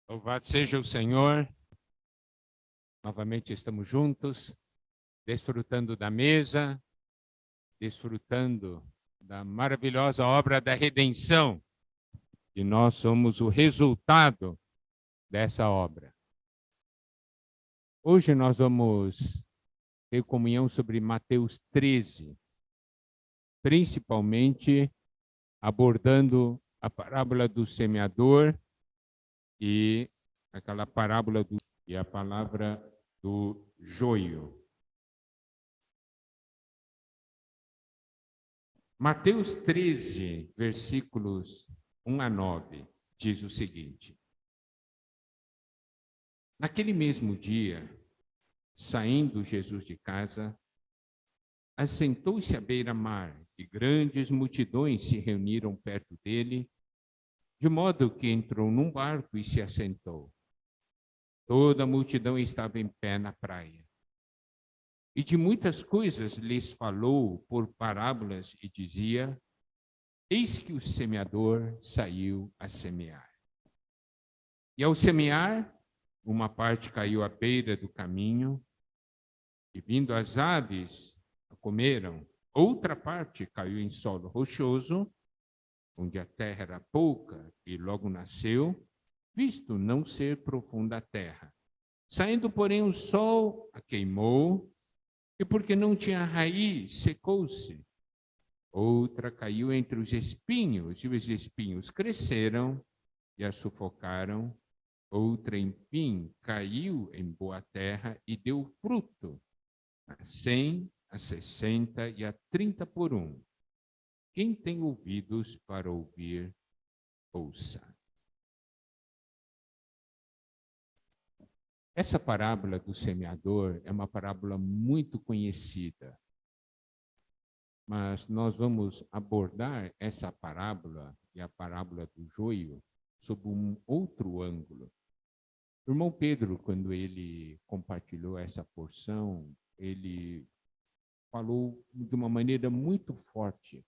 Louvado seja o Senhor. Novamente estamos juntos, desfrutando da mesa, desfrutando da maravilhosa obra da redenção. E nós somos o resultado dessa obra. Hoje nós vamos ter comunhão sobre Mateus 13, principalmente abordando a parábola do semeador e aquela parábola e a palavra do joio. Mateus 13, versículos 1 a 9, diz o seguinte: Naquele mesmo dia, saindo Jesus de casa, assentou-se à beira-mar, e grandes multidões se reuniram perto dele, de modo que entrou num barco e se assentou. Toda a multidão estava em pé na praia. E de muitas coisas lhes falou por parábolas e dizia: Eis que o semeador saiu a semear. E ao semear, uma parte caiu à beira do caminho, e vindo as aves, a comeram. Outra parte caiu em solo rochoso, onde a terra era pouca, e logo nasceu, visto não ser profunda a terra. Saindo, porém, o sol a queimou, e porque não tinha raiz, secou-se. Outra caiu entre os espinhos, e os espinhos cresceram e a sufocaram. Outra, enfim, caiu em boa terra e deu fruto, a 100, a 60 e a 30 por um. Quem tem ouvidos para ouvir, ouça. Essa parábola do semeador é uma parábola muito conhecida, mas nós vamos abordar essa parábola e a parábola do joio sob um outro ângulo. O irmão Pedro, quando ele compartilhou essa porção, ele falou de uma maneira muito forte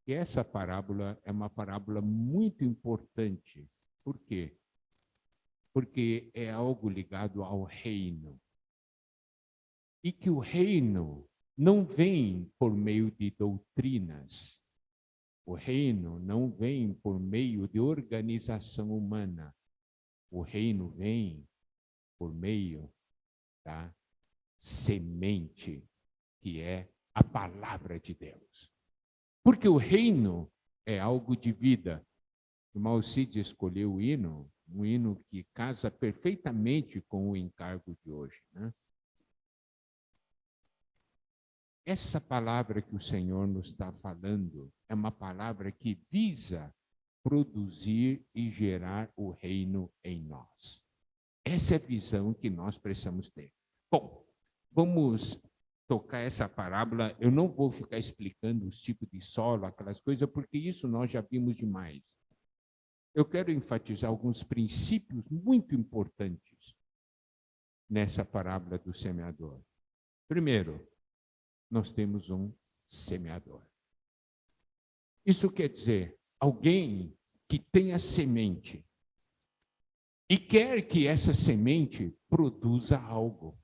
que essa parábola é uma parábola muito importante. Por quê? Porque é algo ligado ao reino. E que o reino não vem por meio de doutrinas. O reino não vem por meio de organização humana. O reino vem por meio da semente, que é a palavra de Deus. Porque o reino é algo de vida. O irmão Cid escolheu o hino, um hino que casa perfeitamente com o encargo de hoje, né? Essa palavra que o Senhor nos está falando é uma palavra que visa produzir e gerar o reino em nós. Essa é a visão que nós precisamos ter. Bom, vamos tocar essa parábola. Eu não vou ficar explicando os tipos de solo, aquelas coisas, porque isso nós já vimos demais. Eu quero enfatizar alguns princípios muito importantes nessa parábola do semeador. Primeiro, nós temos um semeador. Isso quer dizer, alguém que tem a semente e quer que essa semente produza algo.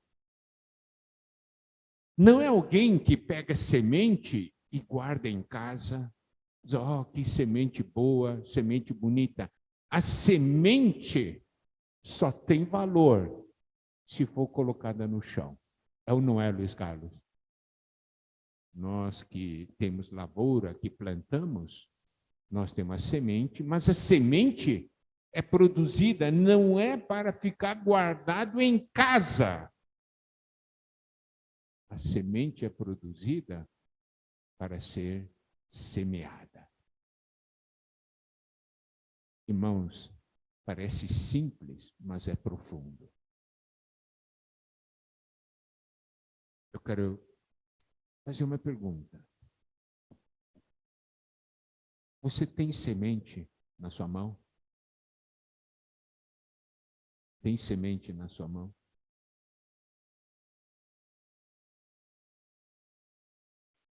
Não é alguém que pega semente e guarda em casa, diz, oh, que semente boa, semente bonita. A semente só tem valor se for colocada no chão. É ou não é, Luiz Carlos? Nós que temos lavoura, que plantamos, nós temos a semente, mas a semente é produzida, não é para ficar guardado em casa. A semente é produzida para ser semeada. Irmãos, parece simples, mas é profundo. Eu quero fazer uma pergunta. Você tem semente na sua mão? Tem semente na sua mão?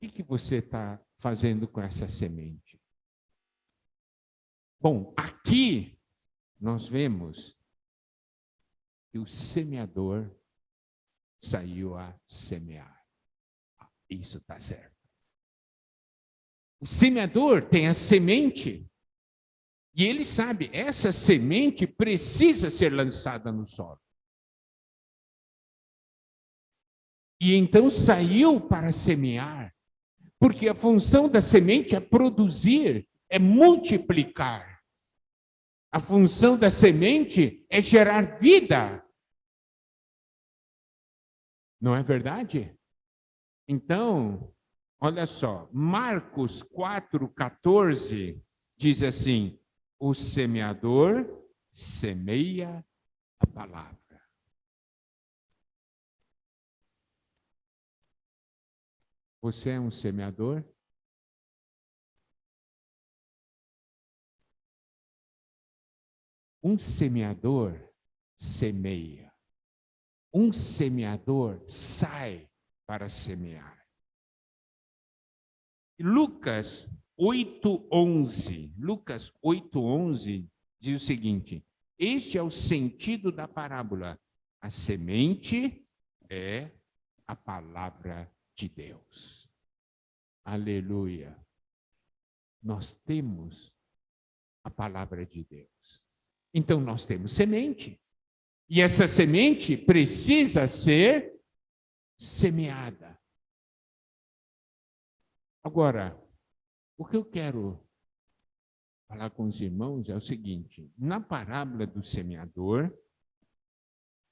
O que você está fazendo com essa semente? Bom, aqui nós vemos que o semeador saiu a semear. Isso está certo. O semeador tem a semente e ele sabe, essa semente precisa ser lançada no solo. E então saiu para semear, porque a função da semente é produzir, é multiplicar. A função da semente é gerar vida. Não é verdade? Então, olha só, Marcos 4,14 diz assim: o semeador semeia a palavra. Você é um semeador? Um semeador semeia. Um semeador sai para semear. Lucas 8,11 diz o seguinte: este é o sentido da parábola. A semente é a palavra de Deus. Aleluia. Nós temos a palavra de Deus. Então nós temos semente. E essa semente precisa ser semeada. Agora, o que eu quero falar com os irmãos é o seguinte: na parábola do semeador,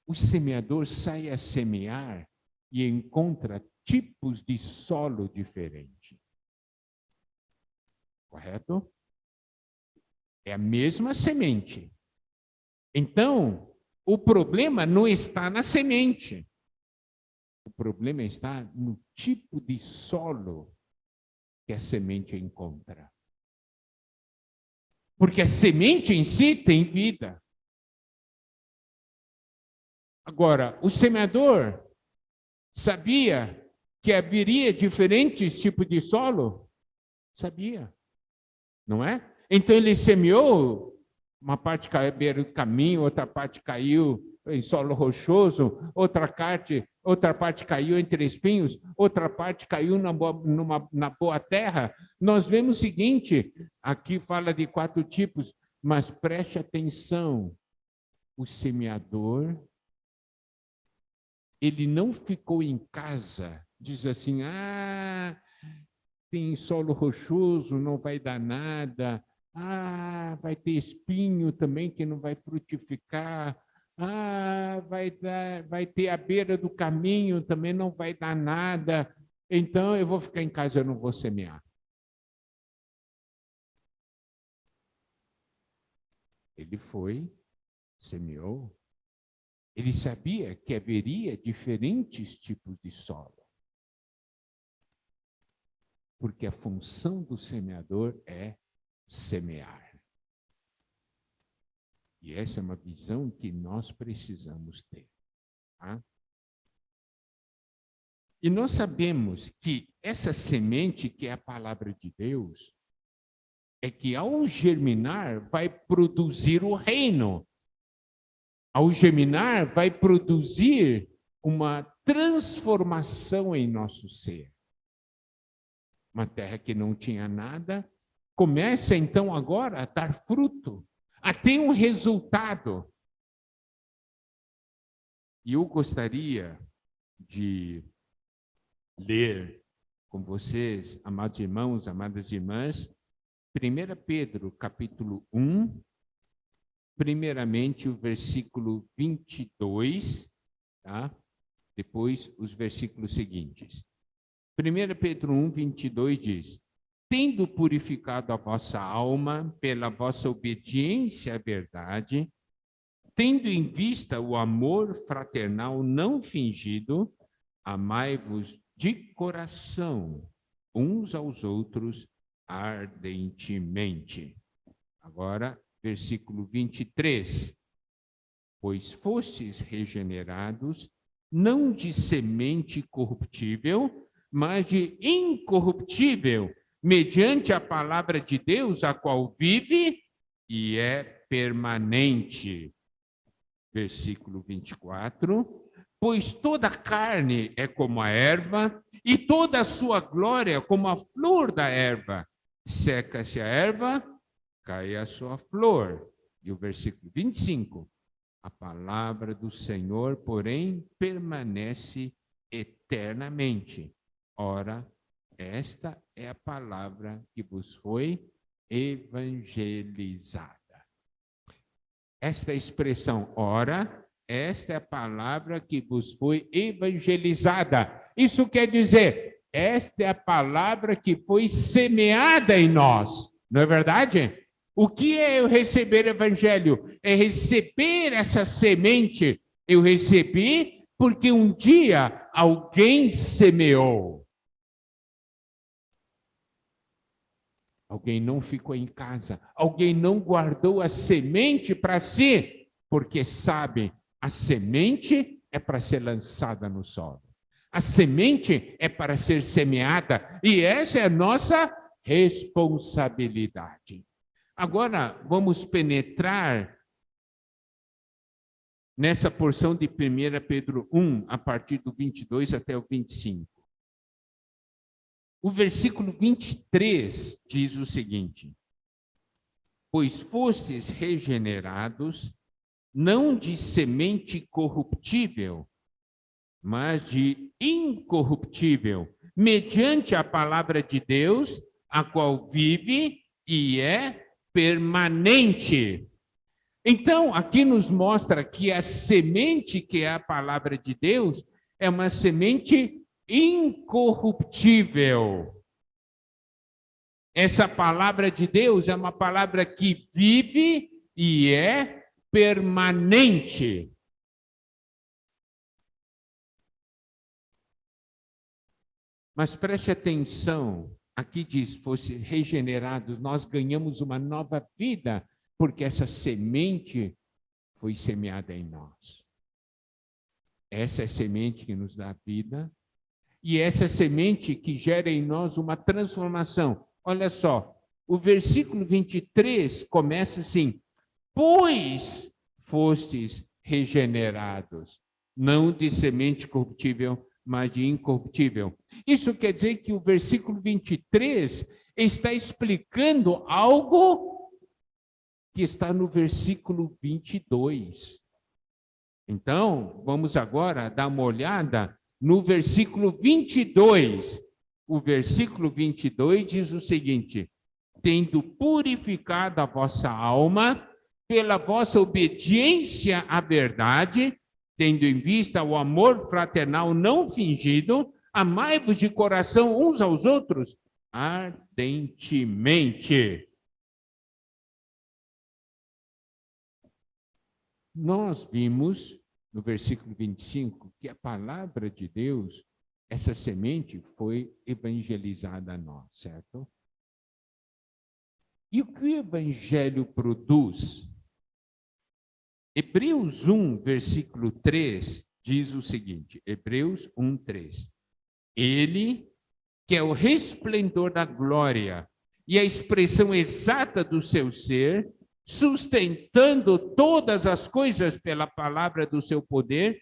o semeador sai a semear e encontra tipos de solo diferentes. Correto? É a mesma semente. Então, o problema não está na semente. O problema está no tipo de solo que a semente encontra. Porque a semente em si tem vida. Agora, o semeador sabia que haveria diferentes tipos de solo? Sabia. Não é? Então ele semeou, uma parte caiu à beira do caminho, outra parte caiu em solo rochoso, outra parte caiu entre espinhos, outra parte caiu na boa terra. Nós vemos o seguinte, aqui fala de 4 tipos, mas preste atenção, o semeador, ele não ficou em casa, diz assim, tem solo rochoso, não vai dar nada, vai ter espinho também que não vai frutificar, vai ter a beira do caminho, também não vai dar nada, então eu vou ficar em casa, eu não vou semear. Ele foi, semeou, ele sabia que haveria diferentes tipos de solo. Porque a função do semeador é semear. E essa é uma visão que nós precisamos ter. Tá? E nós sabemos que essa semente, que é a palavra de Deus, é que ao germinar vai produzir o reino. Ao germinar vai produzir uma transformação em nosso ser. Uma terra que não tinha nada, começa então agora a dar fruto, a ter um resultado. E eu gostaria de ler com vocês, amados irmãos, amadas irmãs, 1 Pedro, capítulo 1, primeiramente o versículo 22, tá? Depois os versículos seguintes. 1 Pedro 1, 22 diz: tendo purificado a vossa alma pela vossa obediência à verdade, tendo em vista o amor fraternal não fingido, amai-vos de coração uns aos outros ardentemente. Agora, versículo 23. Pois fostes regenerados, não de semente corruptível, mas de incorruptível, mediante a palavra de Deus, a qual vive e é permanente. Versículo 24. Pois toda a carne é como a erva, e toda a sua glória como a flor da erva. Seca-se a erva, cai a sua flor. E o versículo 25. A palavra do Senhor, porém, permanece eternamente. Ora, esta é a palavra que vos foi evangelizada. Esta expressão, ora, esta é a palavra que vos foi evangelizada. Isso quer dizer, esta é a palavra que foi semeada em nós. Não é verdade? O que é eu receber evangelho? É receber essa semente. Eu recebi porque um dia alguém semeou. Alguém não ficou em casa. Alguém não guardou a semente para si, porque sabe, a semente é para ser lançada no solo. A semente é para ser semeada. E essa é a nossa responsabilidade. Agora, vamos penetrar nessa porção de 1 Pedro 1, a partir do 22 até o 25. O versículo 23 diz o seguinte: pois fostes regenerados, não de semente corruptível, mas de incorruptível, mediante a palavra de Deus, a qual vive e é permanente. Então, aqui nos mostra que a semente que é a palavra de Deus é uma semente incorruptível. Essa palavra de Deus é uma palavra que vive e é permanente. Mas preste atenção, aqui diz, fosse regenerados, nós ganhamos uma nova vida, porque essa semente foi semeada em nós. Essa é a semente que nos dá vida, e essa semente que gera em nós uma transformação. Olha só, o versículo 23 começa assim: pois fostes regenerados, não de semente corruptível, mas de incorruptível. Isso quer dizer que o versículo 23 está explicando algo que está no versículo 22. Então, vamos agora dar uma olhada no versículo 22. O versículo 22 diz o seguinte: tendo purificado a vossa alma pela vossa obediência à verdade, tendo em vista o amor fraternal não fingido, amai-vos de coração uns aos outros ardentemente. Nós vimos no versículo 25 que a palavra de Deus, essa semente foi evangelizada a nós, certo? E o que o evangelho produz? Hebreus 1, versículo 3, diz o seguinte, Hebreus 1, 3. Ele, que é o resplendor da glória e a expressão exata do seu ser, sustentando todas as coisas pela palavra do seu poder,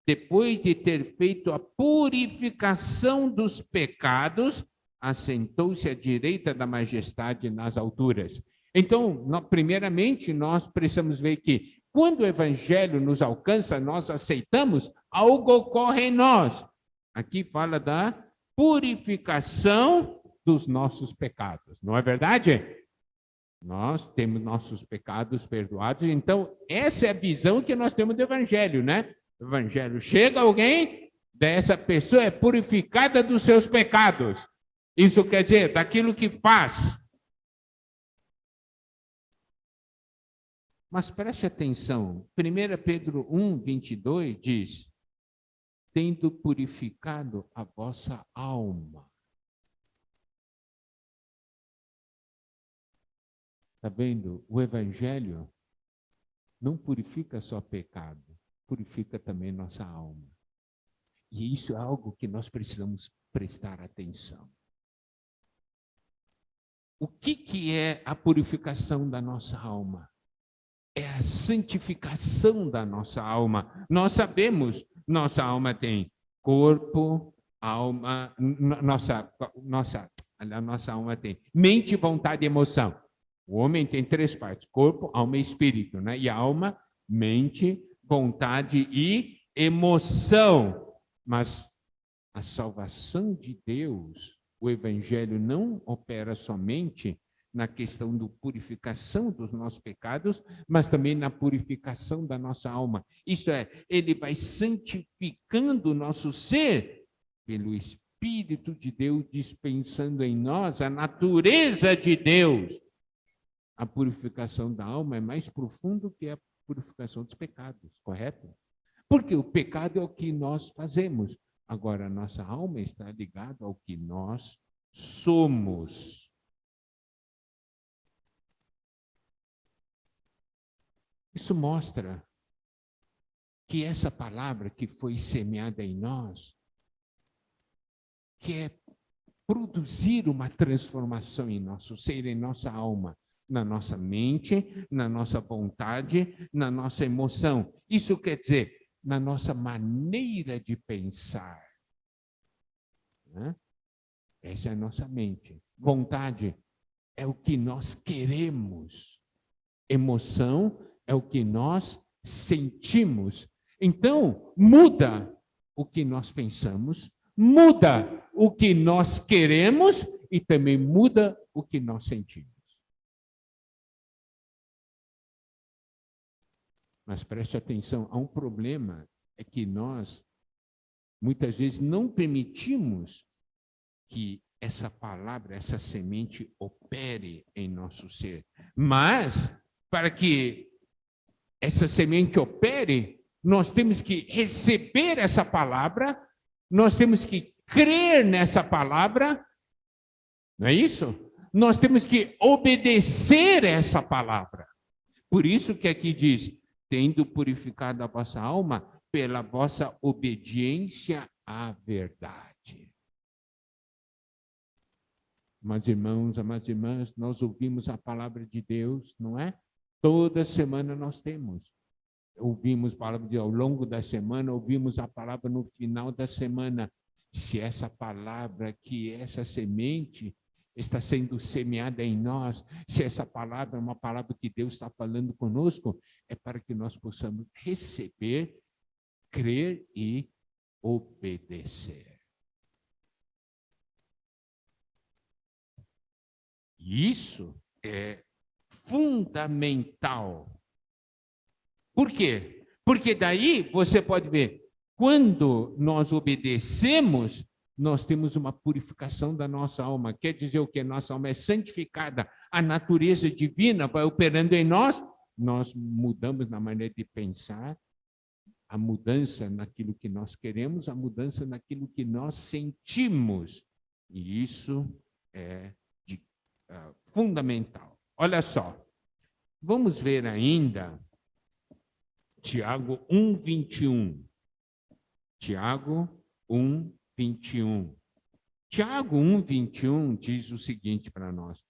depois de ter feito a purificação dos pecados, assentou-se à direita da majestade nas alturas. Então, primeiramente, nós precisamos ver que quando o evangelho nos alcança, nós aceitamos, algo ocorre em nós. Aqui fala da purificação dos nossos pecados, não é verdade? Nós temos nossos pecados perdoados, então essa é a visão que nós temos do evangelho, né? O evangelho chega alguém, dessa pessoa é purificada dos seus pecados. Isso quer dizer, daquilo que faz. Mas preste atenção, 1 Pedro 1, 22 diz, tendo purificado a vossa alma. Está vendo? O evangelho não purifica só pecado, purifica também nossa alma. E isso é algo que nós precisamos prestar atenção. O que é a purificação da nossa alma? é a santificação da nossa alma. Nós sabemos, nossa alma tem corpo, alma, a nossa alma tem mente, vontade e emoção. O homem tem 3 partes: corpo, alma e espírito, né? E a alma, mente, vontade e emoção. Mas a salvação de Deus, o evangelho não opera somente na questão da purificação dos nossos pecados, mas também na purificação da nossa alma. Isto é, ele vai santificando o nosso ser pelo Espírito de Deus, dispensando em nós a natureza de Deus. A purificação da alma é mais profundo que a purificação dos pecados, correto? Porque o pecado é o que nós fazemos. Agora, a nossa alma está ligada ao que nós somos. Isso mostra que essa palavra que foi semeada em nós, que é produzir uma transformação em nosso ser, em nossa alma, na nossa mente, na nossa vontade, na nossa emoção. Isso quer dizer, na nossa maneira de pensar. Né? Essa é a nossa mente. Vontade é o que nós queremos. Emoção é o que nós sentimos. Então, muda o que nós pensamos, muda o que nós queremos e também muda o que nós sentimos. Mas preste atenção, há um problema, é que nós, muitas vezes, não permitimos que essa palavra, essa semente opere em nosso ser. Mas, para que essa semente opere, nós temos que receber essa palavra, nós temos que crer nessa palavra, não é isso? Nós temos que obedecer essa palavra. Por isso que aqui diz, tendo purificado a vossa alma pela vossa obediência à verdade. Amados irmãos, amadas irmãs, nós ouvimos a palavra de Deus, não é? Toda semana nós temos. Ouvimos a palavra de Deus ao longo da semana, ouvimos a palavra no final da semana. Se essa palavra, que essa semente está sendo semeada em nós, se essa palavra é uma palavra que Deus está falando conosco, é para que nós possamos receber, crer e obedecer. Isso é fundamental. Por quê? Porque daí você pode ver, quando nós obedecemos, nós temos uma purificação da nossa alma. Quer dizer o que? Nossa alma é santificada, a natureza divina vai operando em nós, nós mudamos na maneira de pensar, a mudança naquilo que nós queremos, a mudança naquilo que nós sentimos. E isso é fundamental. Olha só, vamos ver ainda Tiago 1:21. Tiago 1:21. Tiago 1:21 diz o seguinte para nós: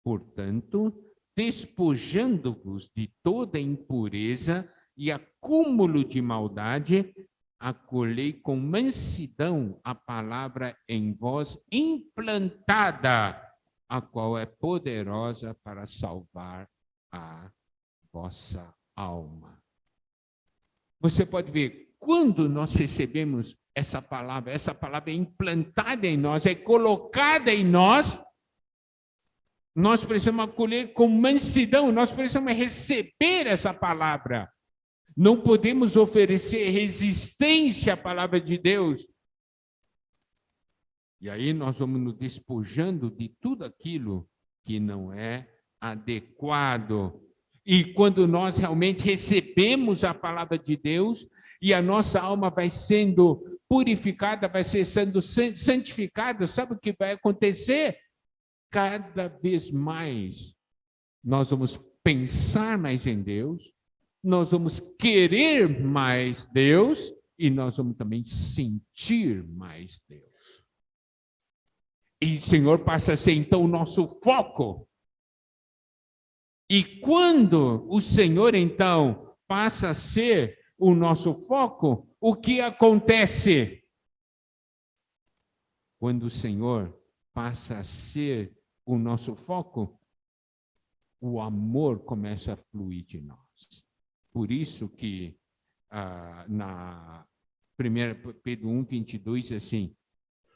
portanto, despojando-vos de toda impureza e acúmulo de maldade, acolhei com mansidão a palavra em vós implantada, a qual é poderosa para salvar a vossa alma. Você pode ver, quando nós recebemos essa palavra é implantada em nós, é colocada em nós, nós precisamos acolher com mansidão, nós precisamos receber essa palavra. Não podemos oferecer resistência à palavra de Deus. E aí nós vamos nos despojando de tudo aquilo que não é adequado. E quando nós realmente recebemos a palavra de Deus, e a nossa alma vai sendo purificada, vai sendo santificada, sabe o que vai acontecer? Cada vez mais nós vamos pensar mais em Deus, nós vamos querer mais Deus, e nós vamos também sentir mais Deus. E o Senhor passa a ser, então, o nosso foco. E quando o Senhor, então, passa a ser o nosso foco, o que acontece? Quando o Senhor passa a ser o nosso foco, o amor começa a fluir de nós. Por isso que na 1 Pedro 1:22, assim,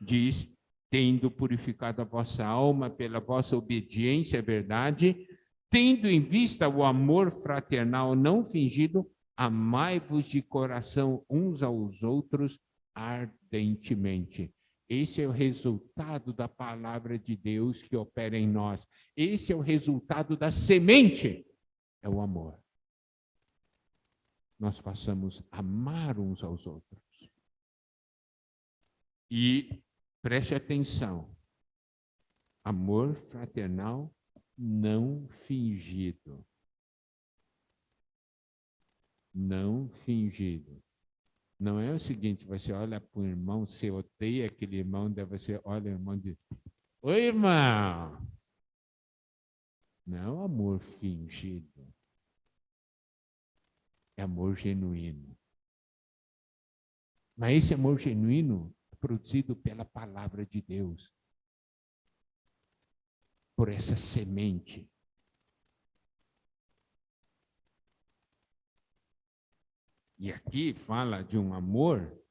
diz, tendo purificado a vossa alma pela vossa obediência à verdade, tendo em vista o amor fraternal não fingido, amai-vos de coração uns aos outros ardentemente. Esse é o resultado da palavra de Deus que opera em nós. Esse é o resultado da semente, é o amor. Nós passamos a amar uns aos outros. E preste atenção, amor fraternal não fingido. Não fingido. Não é o seguinte, você olha para o irmão, você odeia aquele irmão, daí você olha o irmão e diz, oi, irmão. Não é amor fingido. É amor genuíno. Mas esse amor genuíno é produzido pela palavra de Deus. Por essa semente. E aqui fala de um amor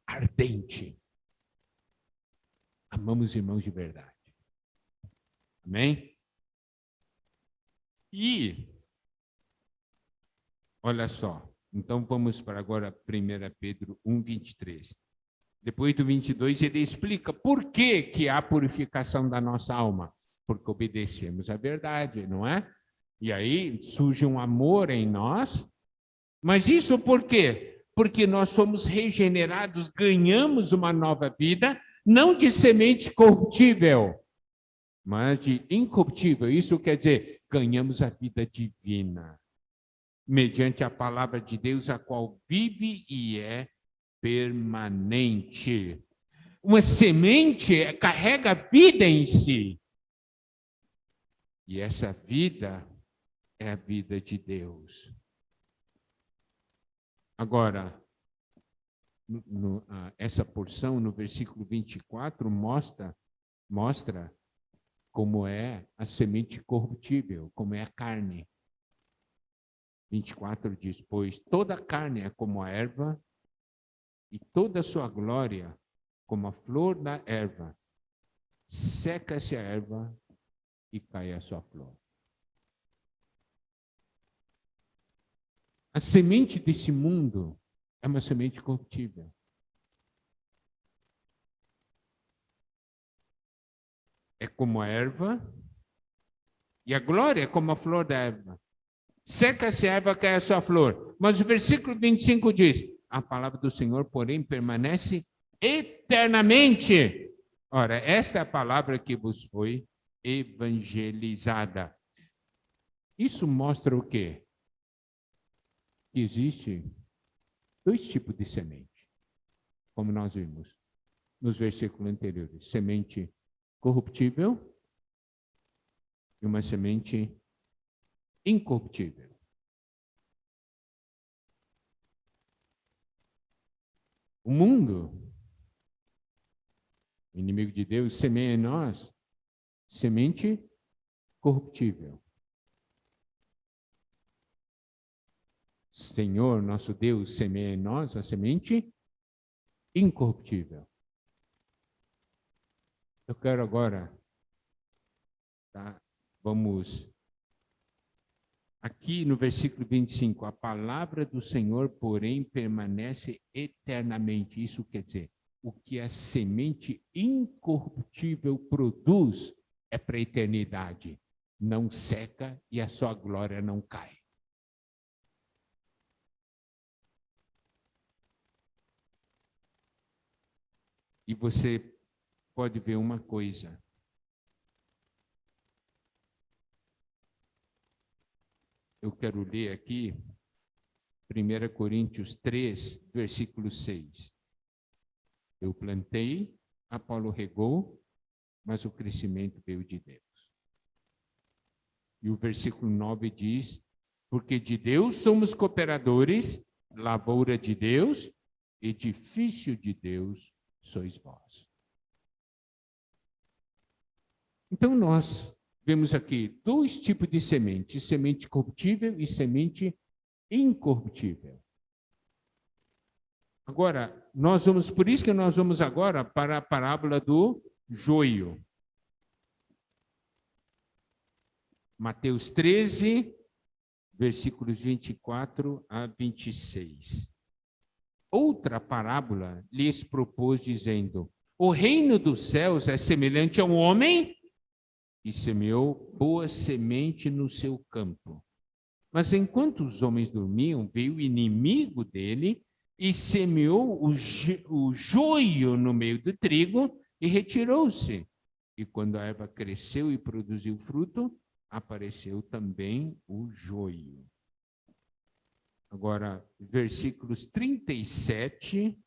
ardente. Amamos irmãos de verdade. Amém? E, olha só, então vamos para agora 1 Pedro 1:23. Depois do 22, ele explica por que há purificação da nossa alma. Porque obedecemos a verdade, não é? E aí surge um amor em nós. Mas isso por quê? Porque nós somos regenerados, ganhamos uma nova vida, não de semente corruptível, mas de incorruptível. Isso quer dizer, ganhamos a vida divina, mediante a palavra de Deus, a qual vive e é permanente. Uma semente carrega vida em si. E essa vida é a vida de Deus. Agora, essa porção no versículo 24 mostra como é a semente corruptível, como é a carne. 24 diz, pois toda a carne é como a erva, e toda a sua glória como a flor da erva. Seca-se a erva e cai a sua flor. A semente desse mundo é uma semente corruptível. É como a erva, e a glória é como a flor da erva. Seca-se a erva, cai a sua flor. Mas o versículo 25 diz, a palavra do Senhor, porém, permanece eternamente. Ora, esta é a palavra que vos foi evangelizada. Isso mostra o quê? Que existe dois tipos de semente, como nós vimos nos versículos anteriores. Semente corruptível e uma semente incorruptível. O mundo, inimigo de Deus, semeia em nós semente corruptível. Senhor, nosso Deus, semeia em nós a semente incorruptível. Eu quero agora, tá? Vamos aqui no versículo 25, a palavra do Senhor, porém, permanece eternamente. Isso quer dizer, o que a semente incorruptível produz é para a eternidade. Não seca e a sua glória não cai. E você pode ver uma coisa. Eu quero ler aqui 1 Coríntios 3, versículo 6. Eu plantei, Apolo regou, mas o crescimento veio de Deus. E o versículo 9 diz: porque de Deus somos cooperadores, lavoura de Deus, edifício de Deus sois vós. Então, nós vemos aqui dois tipos de semente: semente corruptível e semente incorruptível. Agora, por isso que nós vamos agora para a parábola do joio. Mateus 13, versículos 24 a 26. Outra parábola lhes propôs, dizendo: o reino dos céus é semelhante a um homem que semeou boa semente no seu campo. Mas enquanto os homens dormiam, veio o inimigo dele e semeou o joio no meio do trigo e retirou-se. E quando a erva cresceu e produziu fruto, apareceu também o joio. Agora, versículos 37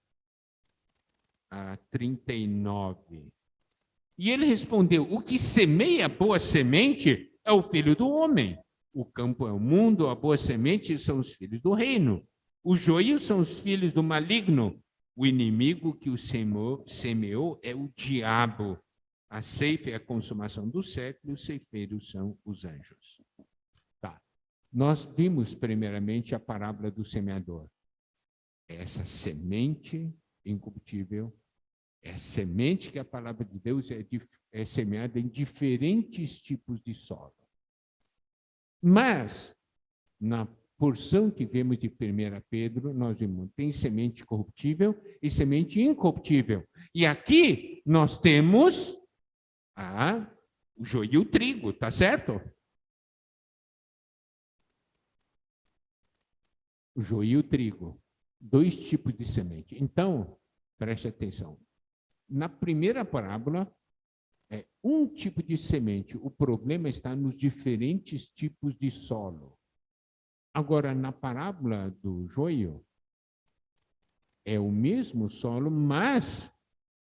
a 39. E ele respondeu: o que semeia boa semente é o filho do homem. O campo é o mundo, a boa semente são os filhos do reino. O joio são os filhos do maligno. O inimigo que o semeou é o diabo. A ceifa é a consumação do século, e os ceifeiros são os anjos. Tá. Nós vimos primeiramente a parábola do semeador. Essa semente incorruptível é a semente que a palavra de Deus é semeada em diferentes tipos de solo. Mas, na porção que vemos de 1 Pedro, nós vimos, tem semente corruptível e semente incorruptível. E aqui nós temos o joio e o trigo, tá certo? O joio e o trigo. Dois tipos de semente. Então, preste atenção. Na primeira parábola, é um tipo de semente. O problema está nos diferentes tipos de solo. Agora, na parábola do joio, é o mesmo solo, mas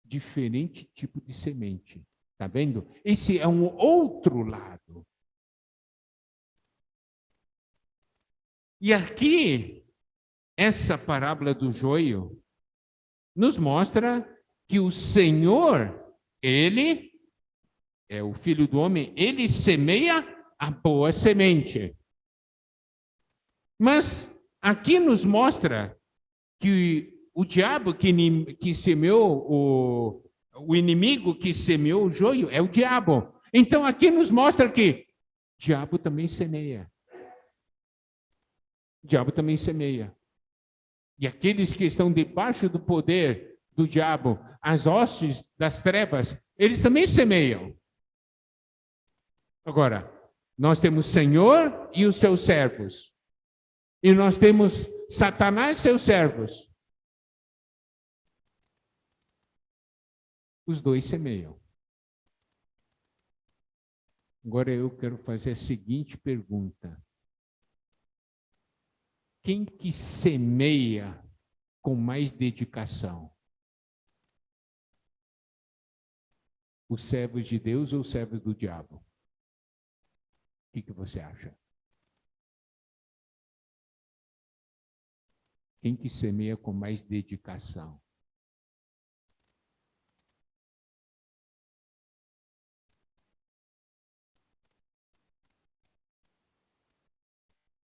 diferente tipo de semente. Está vendo? Esse é um outro lado. E aqui, essa parábola do joio nos mostra que o Senhor, ele é o Filho do Homem, ele semeia a boa semente. Mas aqui nos mostra que o diabo que semeou, o inimigo que semeou o joio é o diabo. Então aqui nos mostra que o diabo também semeia. O diabo também semeia. E aqueles que estão debaixo do poder do diabo, as hostes das trevas, eles também semeiam. Agora, nós temos o Senhor e os seus servos. E nós temos Satanás e seus servos. Os dois semeiam. Agora eu quero fazer a seguinte pergunta. Quem que semeia com mais dedicação? Os servos de Deus ou os servos do diabo? O que você acha? Quem que semeia com mais dedicação?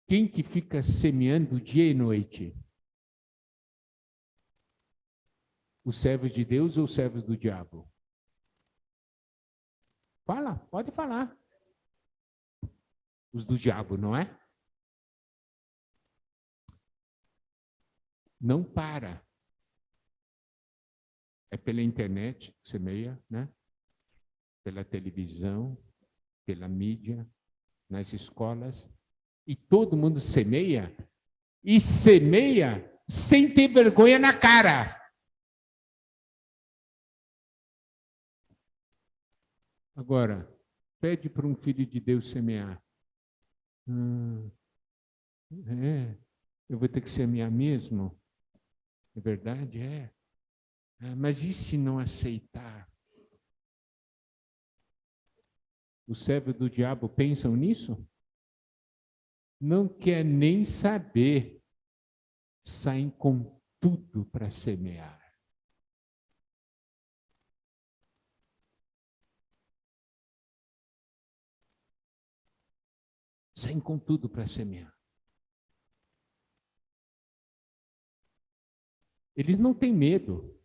Quem que fica semeando dia e noite? Os servos de Deus ou os servos do diabo? Fala, pode falar. Os do diabo, não é? Não para. É pela internet que semeia, né? Pela televisão, pela mídia, nas escolas. E todo mundo semeia, e semeia sem ter vergonha na cara. Agora, pede para um filho de Deus semear. Eu vou ter que semear mesmo? É verdade? É. Mas e se não aceitar? os servos do diabo pensam nisso? Não quer nem saber, saem com tudo para semear. Saem com tudo para semear. Eles não têm medo.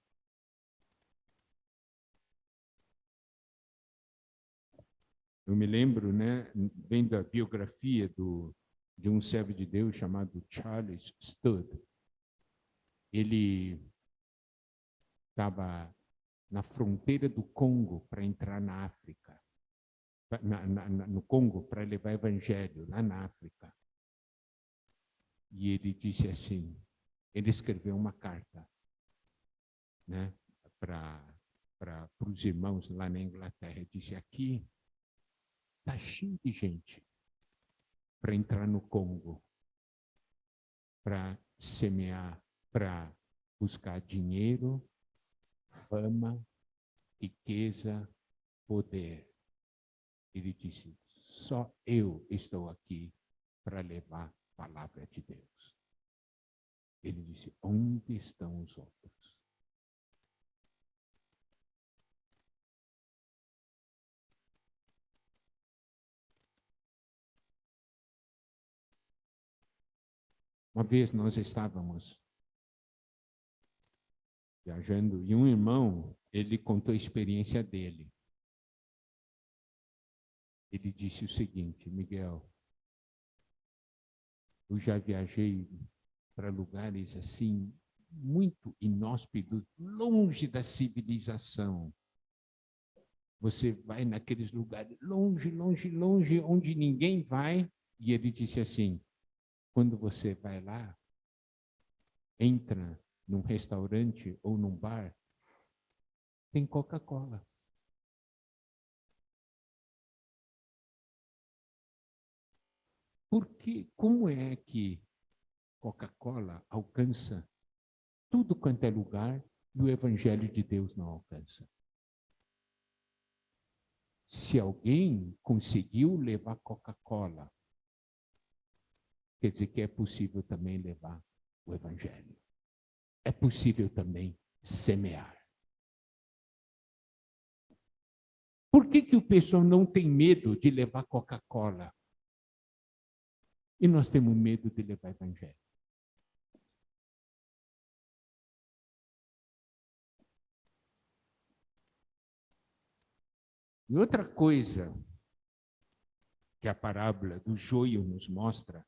Eu me lembro, né, bem da biografia de um servo de Deus chamado Charles Studd. Ele estava na fronteira do Congo para entrar na África, no Congo para levar evangelho lá na África. E ele disse assim, ele escreveu uma carta, né, para os irmãos lá na Inglaterra. Ele disse, aqui está cheio de gente para entrar no Congo, para semear, para buscar dinheiro, fama, riqueza, poder. Ele disse, só eu estou aqui para levar a palavra de Deus. Ele disse, onde estão os outros? Uma vez nós estávamos viajando e um irmão, ele contou a experiência dele. Ele disse o seguinte, Miguel, eu já viajei para lugares assim, muito inóspitos, longe da civilização. Você vai naqueles lugares longe, longe, longe, onde ninguém vai. E ele disse assim, quando você vai lá, entra num restaurante ou num bar, tem Coca-Cola. Porque como é que Coca-Cola alcança tudo quanto é lugar e o Evangelho de Deus não alcança? Se alguém conseguiu levar Coca-Cola, quer dizer que é possível também levar o Evangelho. É possível também semear. Por que o pessoal não tem medo de levar Coca-Cola? E nós temos medo de levar Evangelho. E outra coisa que a parábola do joio nos mostra,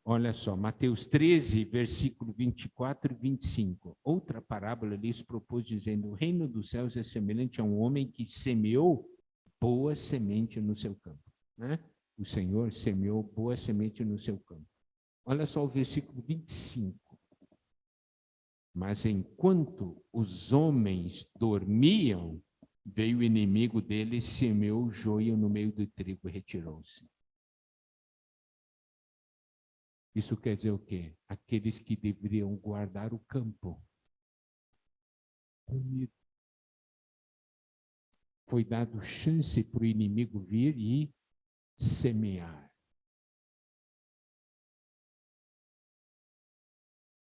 olha só, Mateus 13, versículo 24 e 25. Outra parábola lhes propôs, dizendo, o reino dos céus é semelhante a um homem que semeou boa semente no seu campo. Né? O Senhor semeou boa semente no seu campo. Olha só o versículo 25. Mas enquanto os homens dormiam, veio o inimigo deles, semeou o joio no meio do trigo e retirou-se. Isso quer dizer o quê? Aqueles que deveriam guardar o campo. Foi dado chance para o inimigo vir e semear.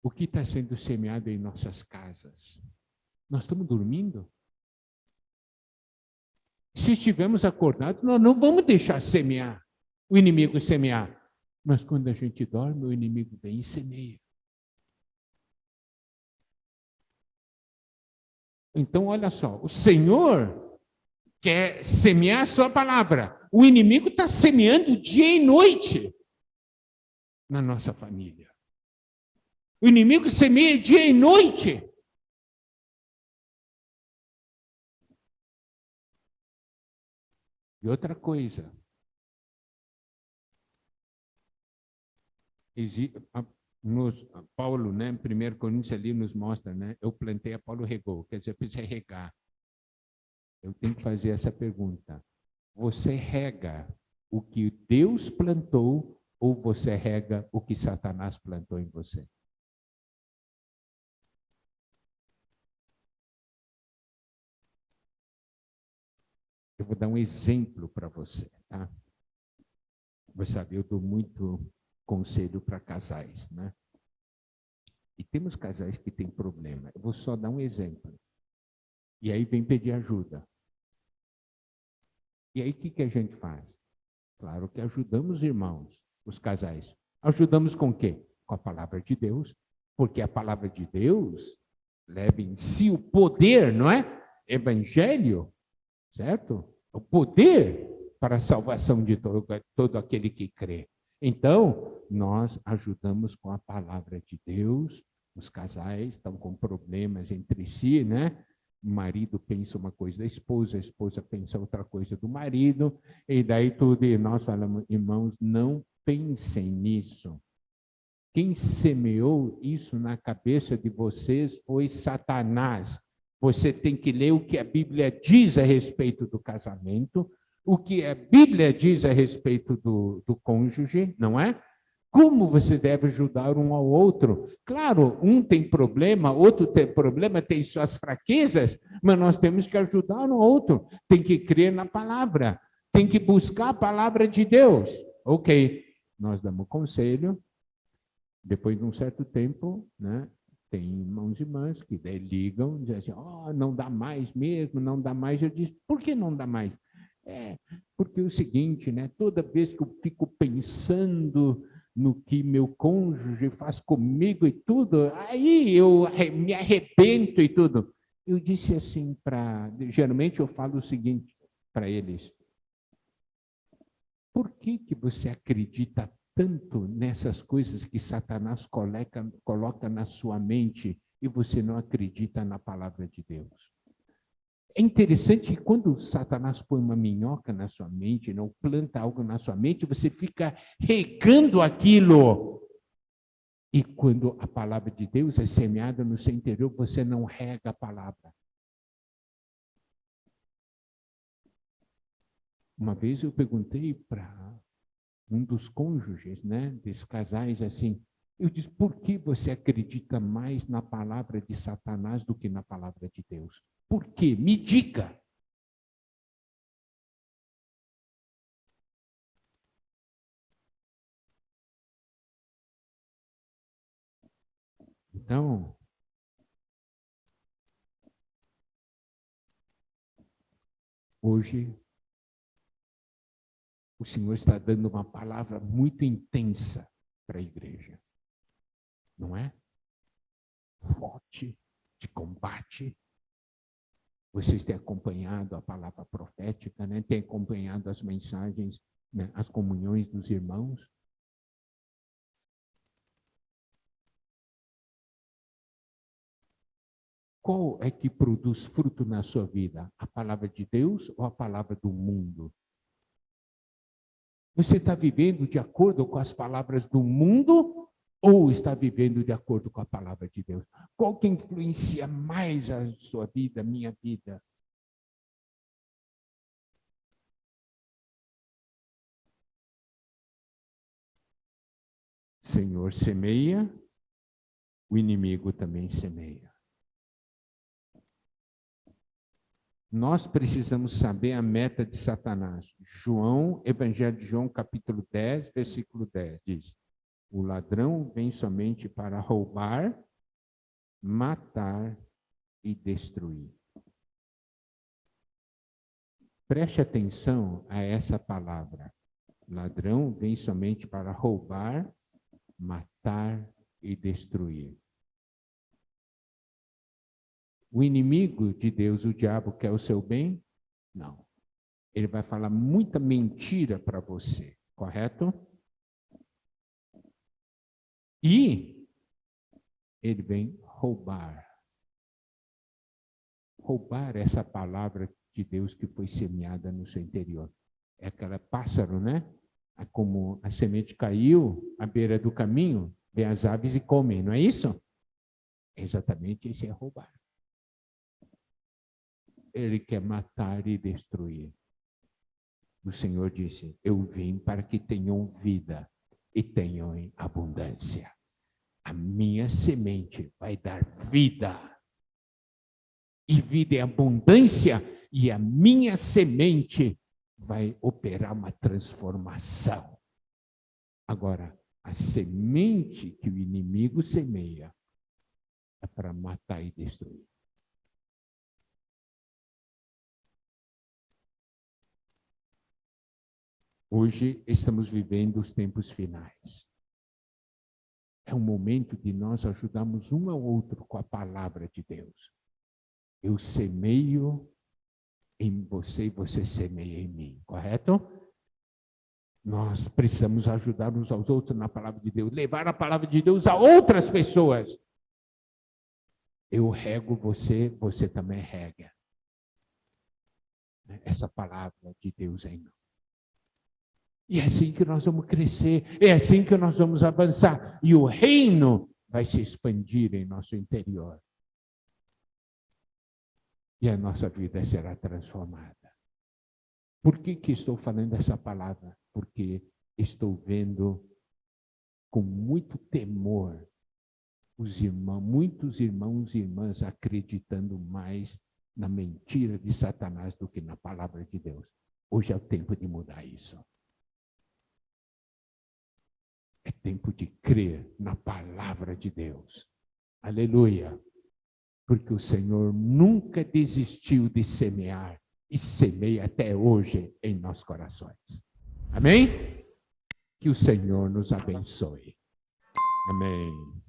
O que está sendo semeado em nossas casas? Nós estamos dormindo? Se estivermos acordados, nós não vamos deixar semear, o inimigo semear. Mas quando a gente dorme, o inimigo vem e semeia. Então, olha só, o Senhor quer semear a sua palavra. O inimigo está semeando dia e noite na nossa família. O inimigo semeia dia e noite. E outra coisa, Paulo, né, em 1 Coríntios ali nos mostra, né, eu plantei, a Paulo regou, quer dizer, eu preciso regar. Eu tenho que fazer essa pergunta. Você rega o que Deus plantou ou você rega o que Satanás plantou em você? Eu vou dar um exemplo para você, tá? Você sabe, eu dou muito conselho para casais, né? E temos casais que têm problema. Eu vou só dar um exemplo. E aí vem pedir ajuda. E aí o que a gente faz? Claro que ajudamos os irmãos, os casais. Ajudamos com o quê? Com a palavra de Deus. Porque a palavra de Deus leva em si o poder, não é? Evangelho, certo? O poder para a salvação de todo aquele que crê. Então, nós ajudamos com a palavra de Deus. Os casais estão com problemas entre si, né? O marido pensa uma coisa da esposa, a esposa pensa outra coisa do marido, e daí tudo, e nós falamos, irmãos, não pensem nisso. Quem semeou isso na cabeça de vocês foi Satanás. Você tem que ler o que a Bíblia diz a respeito do casamento, o que a Bíblia diz a respeito do cônjuge, não é? Como você deve ajudar um ao outro. Claro, um tem problema, outro tem problema, tem suas fraquezas, mas nós temos que ajudar um ao outro. Tem que crer na palavra, tem que buscar a palavra de Deus. Ok, nós damos conselho. Depois de um certo tempo, né, tem irmãos e irmãs que daí ligam, dizem assim, não dá mais mesmo, não dá mais. Eu disse, por que não dá mais? Porque é o seguinte, né, toda vez que eu fico pensando no que meu cônjuge faz comigo e tudo, aí eu me arrebento e tudo. Eu disse assim, geralmente eu falo o seguinte para eles, por que você acredita tanto nessas coisas que Satanás coloca na sua mente e você não acredita na palavra de Deus? É interessante que quando Satanás põe uma minhoca na sua mente, não planta algo na sua mente, você fica regando aquilo. E quando a palavra de Deus é semeada no seu interior, você não rega a palavra. Uma vez eu perguntei para um dos cônjuges, né, desses casais, assim, eu disse, por que você acredita mais na palavra de Satanás do que na palavra de Deus? Por quê? Me diga. Então, hoje, o Senhor está dando uma palavra muito intensa para a igreja. Não é? Forte, de combate. Vocês têm acompanhado a palavra profética, né? Têm acompanhado as mensagens, né? As comunhões dos irmãos. Qual é que produz fruto na sua vida? A palavra de Deus ou a palavra do mundo? Você está vivendo de acordo com as palavras do mundo ou está vivendo de acordo com a palavra de Deus? Qual que influencia mais a sua vida, a minha vida? Senhor semeia, o inimigo também semeia. Nós precisamos saber a meta de Satanás. Evangelho de João, capítulo 10, versículo 10, diz: o ladrão vem somente para roubar, matar e destruir. Preste atenção a essa palavra. Ladrão vem somente para roubar, matar e destruir. O inimigo de Deus, o diabo, quer o seu bem? Não. Ele vai falar muita mentira para você, correto? E ele vem roubar. Roubar essa palavra de Deus que foi semeada no seu interior. É aquela pássaro, né? Como a semente caiu à beira do caminho, vem as aves e comem, não é isso? Exatamente, isso é roubar. Ele quer matar e destruir. O Senhor disse, eu vim para que tenham vida e tenham em abundância. A minha semente vai dar vida. E vida em abundância e a minha semente vai operar uma transformação. Agora, a semente que o inimigo semeia é para matar e destruir. Hoje estamos vivendo os tempos finais. É um momento de nós ajudarmos um ao outro com a palavra de Deus. Eu semeio em você e você semeia em mim, correto? Nós precisamos ajudar uns aos outros na palavra de Deus, levar a palavra de Deus a outras pessoas. Eu rego você, você também rega. Essa palavra de Deus em nós. E é assim que nós vamos crescer, é assim que nós vamos avançar. E o reino vai se expandir em nosso interior. E a nossa vida será transformada. Por que estou falando essa palavra? Porque estou vendo com muito temor os irmãos, muitos irmãos e irmãs acreditando mais na mentira de Satanás do que na palavra de Deus. Hoje é o tempo de mudar isso. É tempo de crer na palavra de Deus. Aleluia. Porque o Senhor nunca desistiu de semear e semeia até hoje em nossos corações. Amém? Que o Senhor nos abençoe. Amém.